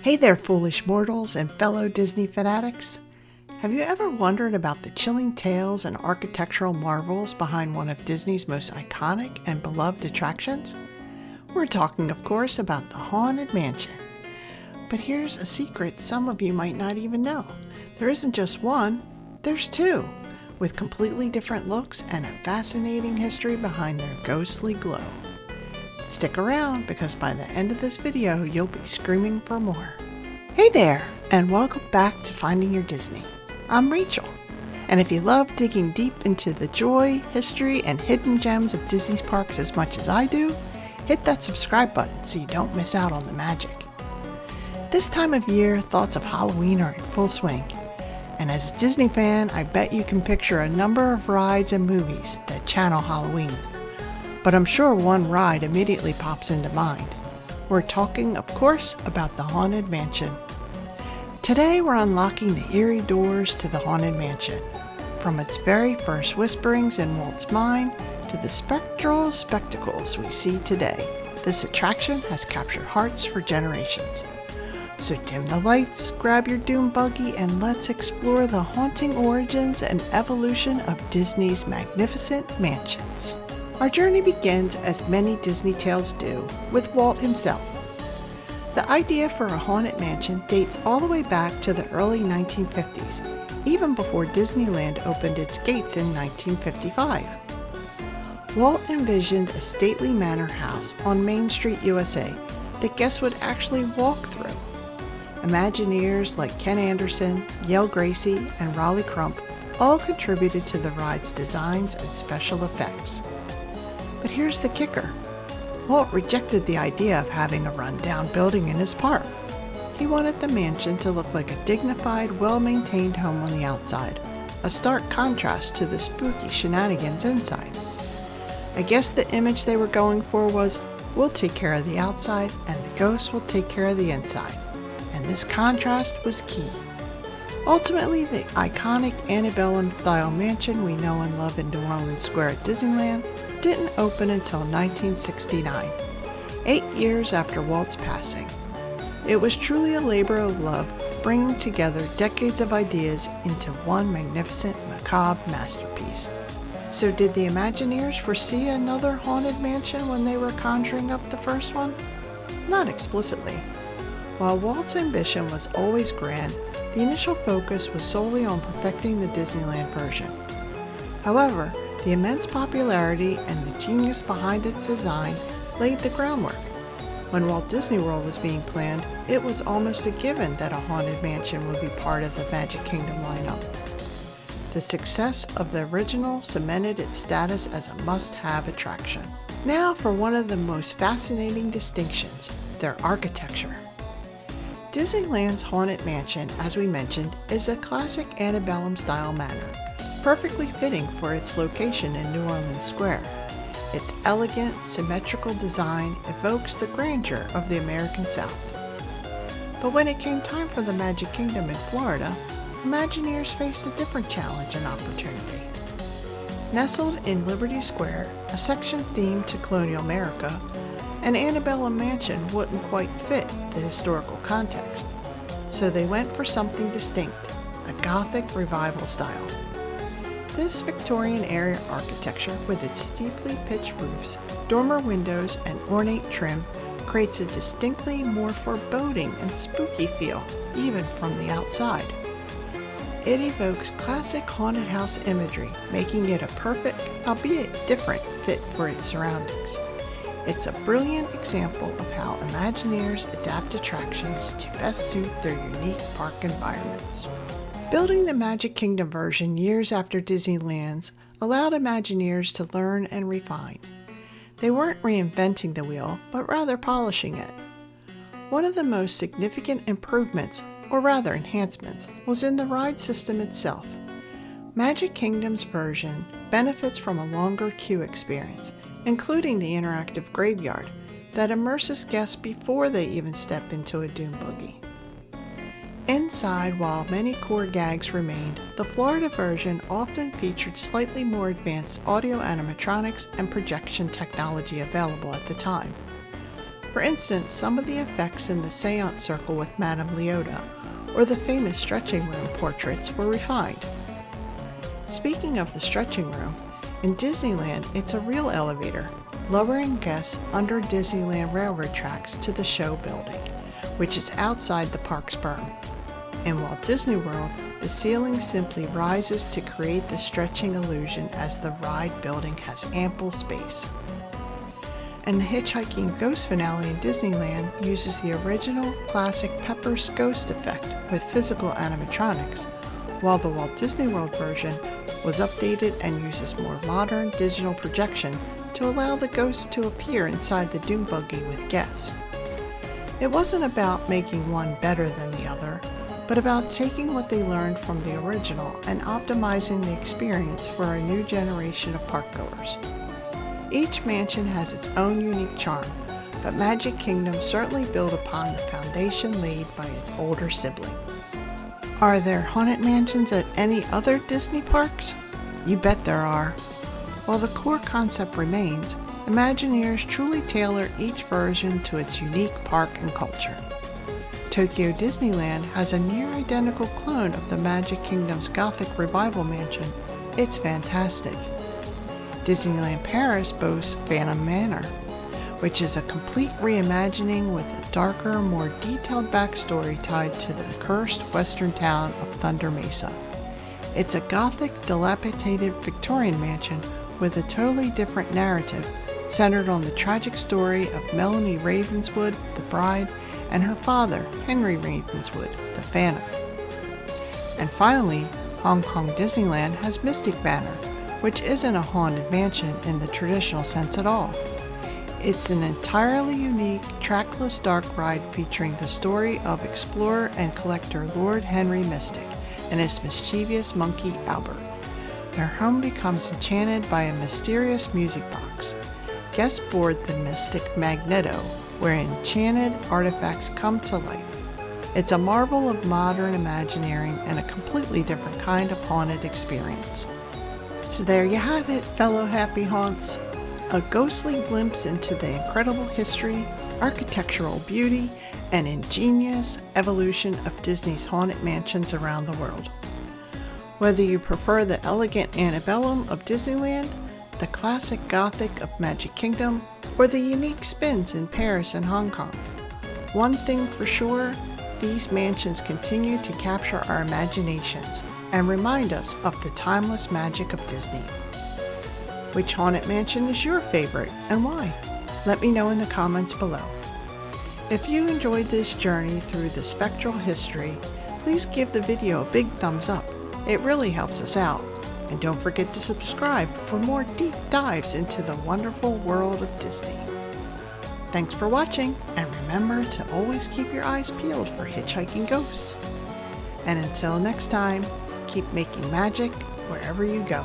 Hey there, foolish mortals and fellow Disney fanatics. Have you ever wondered about the chilling tales and architectural marvels behind one of Disney's most iconic and beloved attractions? We're talking, of course, about the Haunted Mansion. But here's a secret some of you might not even know. There isn't just one, there's two, with completely different looks and a fascinating history behind their ghostly glow. Stick around, because by the end of this video, you'll be screaming for more. Hey there, and welcome back to Finding Your Disney. I'm Rachel, and if you love digging deep into the joy, history, and hidden gems of Disney's parks as much as I do, hit that subscribe button so you don't miss out on the magic. This time of year, thoughts of Halloween are in full swing, and as a Disney fan, I bet you can picture a number of rides and movies that channel Halloween. But I'm sure one ride immediately pops into mind. We're talking, of course, about the Haunted Mansion. Today we're unlocking the eerie doors to the Haunted Mansion. From its very first whisperings in Walt's mind to the spectral spectacles we see today, this attraction has captured hearts for generations. So dim the lights, grab your doom buggy, and let's explore the haunting origins and evolution of Disney's magnificent mansions. Our journey begins, as many Disney tales do, with Walt himself. The idea for a haunted mansion dates all the way back to the early 1950s, even before Disneyland opened its gates in 1955. Walt envisioned a stately manor house on Main Street, USA, that guests would actually walk through. Imagineers like Ken Anderson, Yale Gracie, and Raleigh Crump all contributed to the ride's designs and special effects. But here's the kicker. Walt rejected the idea of having a run-down building in his park. He wanted the mansion to look like a dignified, well-maintained home on the outside, a stark contrast to the spooky shenanigans inside. I guess the image they were going for was, we'll take care of the outside and the ghosts will take care of the inside. And this contrast was key. Ultimately, the iconic antebellum-style mansion we know and love in New Orleans Square at Disneyland didn't open until 1969, 8 years after Walt's passing. It was truly a labor of love, bringing together decades of ideas into one magnificent, macabre masterpiece. So did the Imagineers foresee another haunted mansion when they were conjuring up the first one? Not explicitly. While Walt's ambition was always grand, the initial focus was solely on perfecting the Disneyland version. However, the immense popularity and the genius behind its design laid the groundwork. When Walt Disney World was being planned, it was almost a given that a haunted mansion would be part of the Magic Kingdom lineup. The success of the original cemented its status as a must-have attraction. Now for one of the most fascinating distinctions, their architecture. Disneyland's Haunted Mansion, as we mentioned, is a classic antebellum-style manor, perfectly fitting for its location in New Orleans Square. Its elegant, symmetrical design evokes the grandeur of the American South. But when it came time for the Magic Kingdom in Florida, Imagineers faced a different challenge and opportunity. Nestled in Liberty Square, a section themed to colonial America, an antebellum mansion wouldn't quite fit the historical context, so they went for something distinct, a Gothic revival style. This Victorian-era architecture, with its steeply pitched roofs, dormer windows, and ornate trim, creates a distinctly more foreboding and spooky feel, even from the outside. It evokes classic haunted house imagery, making it a perfect, albeit different, fit for its surroundings. It's a brilliant example of how Imagineers adapt attractions to best suit their unique park environments. Building the Magic Kingdom version years after Disneyland's allowed Imagineers to learn and refine. They weren't reinventing the wheel, but rather polishing it. One of the most significant improvements, or rather enhancements, was in the ride system itself. Magic Kingdom's version benefits from a longer queue experience, including the interactive graveyard that immerses guests before they even step into a doom buggy. Inside, while many core gags remained, the Florida version often featured slightly more advanced audio animatronics and projection technology available at the time. For instance, some of the effects in the seance circle with Madame Leota or the famous stretching room portraits were refined. Speaking of the stretching room, in Disneyland it's a real elevator, lowering guests under Disneyland railroad tracks to the show building, which is outside the park's berm. In Walt Disney World, the ceiling simply rises to create the stretching illusion as the ride building has ample space. And the Hitchhiking Ghost finale in Disneyland uses the original classic Pepper's ghost effect with physical animatronics, while the Walt Disney World version was updated and uses more modern digital projection to allow the ghost to appear inside the Doom Buggy with guests. It wasn't about making one better than the other, but about taking what they learned from the original and optimizing the experience for a new generation of parkgoers. Each mansion has its own unique charm, but Magic Kingdom certainly built upon the foundation laid by its older sibling. Are there haunted mansions at any other Disney parks? You bet there are. While the core concept remains, Imagineers truly tailor each version to its unique park and culture. Tokyo Disneyland has a near-identical clone of the Magic Kingdom's Gothic Revival Mansion. It's fantastic. Disneyland Paris boasts Phantom Manor, which is a complete reimagining with a darker, more detailed backstory tied to the cursed western town of Thunder Mesa. It's a Gothic, dilapidated Victorian mansion with a totally different narrative, centered on the tragic story of Melanie Ravenswood, the bride, and her father, Henry Ravenswood, the Phantom. And finally, Hong Kong Disneyland has Mystic Manor, which isn't a haunted mansion in the traditional sense at all. It's an entirely unique, trackless dark ride featuring the story of explorer and collector Lord Henry Mystic and his mischievous monkey Albert. Their home becomes enchanted by a mysterious music box. Guests board the Mystic Magneto, where enchanted artifacts come to life. It's a marvel of modern Imagineering and a completely different kind of haunted experience. So there you have it, fellow happy haunts. A ghostly glimpse into the incredible history, architectural beauty, and ingenious evolution of Disney's haunted mansions around the world. Whether you prefer the elegant antebellum of Disneyland, the classic Gothic of Magic Kingdom, or the unique spins in Paris and Hong Kong, one thing for sure, these mansions continue to capture our imaginations and remind us of the timeless magic of Disney. Which haunted mansion is your favorite and why? Let me know in the comments below. If you enjoyed this journey through the spectral history, please give the video a big thumbs up. It really helps us out. And don't forget to subscribe for more deep dives into the wonderful world of Disney. Thanks for watching, and remember to always keep your eyes peeled for hitchhiking ghosts. And until next time, keep making magic wherever you go.